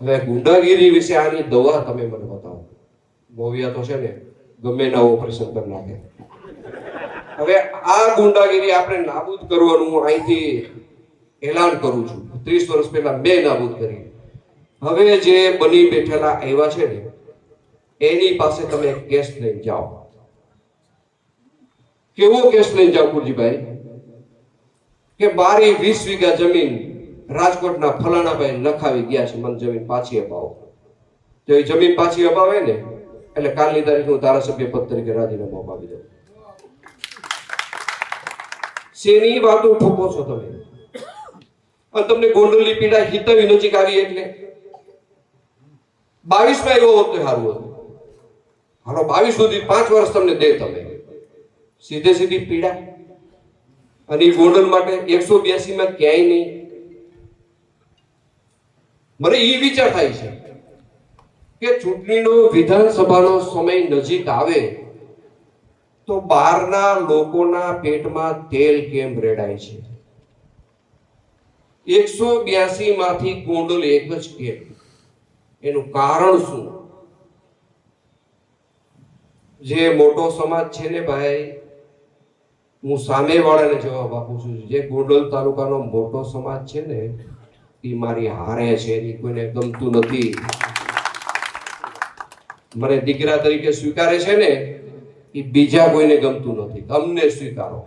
હવે ગુંડાગીરી વિશે આની દવા તમે મને બતાવો. મોવિયા તો છે ને ગમે ના ઓપરેશન કરી નાખે. હવે આ ગુંડાગીરી આપણે નાબૂદ કરવાનું હું અહીંથી એલાન કરું છું. 30 વર્ષ પહેલા મેં નાબૂદ કરી. હવે જે બની બેઠેલા આવ્યા છે ને એની પાસે તમે કેસ લઈને જાઓ. કેવો કેસ લઈને જાઓ કુરજીભાઈ? કે મારી 20 વીઘા જમીન રાજકોટના ફલાણાભાઈ લખાવી ગયા છે, મને જમીન પાછી અપાવો. જો એ જમીન પાછી અપાવે ને એટલે કાલની તારીખ હું ધારાસભ્ય પદ તરીકે રાજીનામું અપાવી દઉં. શેની વાતો ઠોકો છો તમે? અને તમને ગોંડલની પીડા હિતવી નજીક આવી એટલે 22 એવો હોત તો સારું હતું. હાલો 22 સુધી 5 વર્ષ તમને દે, તમે સીધી પીડા. અને ગોંડલ માટે 182 માં ક્યાંય નહીં. મને એ વિચાર થાય છે કે ચૂંટણીનો વિધાનસભાનો સમય નજીક આવે તો બહારના લોકોના પેટમાં તેલ કેમ રેડાય છે? 182 માંથી ગોંડલ એક જ કેમ? એનું કારણ શું? જે મોટો સમાજ છે ને ભાઈ, હું સામેવાળાને જવાબ આપું છું. જે ગોંડલ તાલુકાનો મોટો સમાજ છે ને એ મારી હારે છે, એની કોઈને ગમતું નથી. મને દીકરા તરીકે સ્વીકારે છે ને એ બીજા કોઈને ગમતું નથી. અમને સ્વીકારો.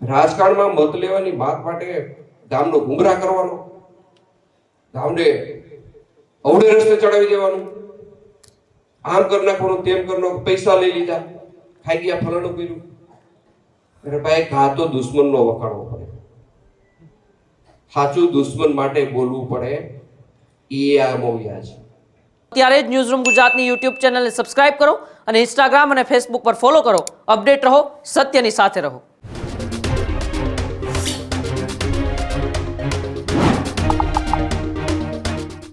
રાજકારણમાં મત લેવાની વાત માટે ગામનો ગુમરાહ કરવાનો, ગામને અવળે રસ્તે ચડાવી દેવાનું, આમ કરી નાખવાનું, તેમ કરી નાખવાનું, પૈસા લઈ લીધા, ખાઈ ગયા, ફલાણું કર્યું. અરે ભાઈ, કાં તો દુશ્મનનો વખાણવો પડે, સાચું દુશ્મન માટે બોલવું પડે. એ આ મોવિયા છે. ત્યારે જ ન્યૂઝરૂમ ગુજરાતની યુટ્યુબ ચેનલને સબસ્ક્રાઇબ કરો અને ઇન્સ્ટાગ્રામ અને ફેસબુક પર ફોલો કરો. અપડેટ રહો, સત્યની સાથે રહો.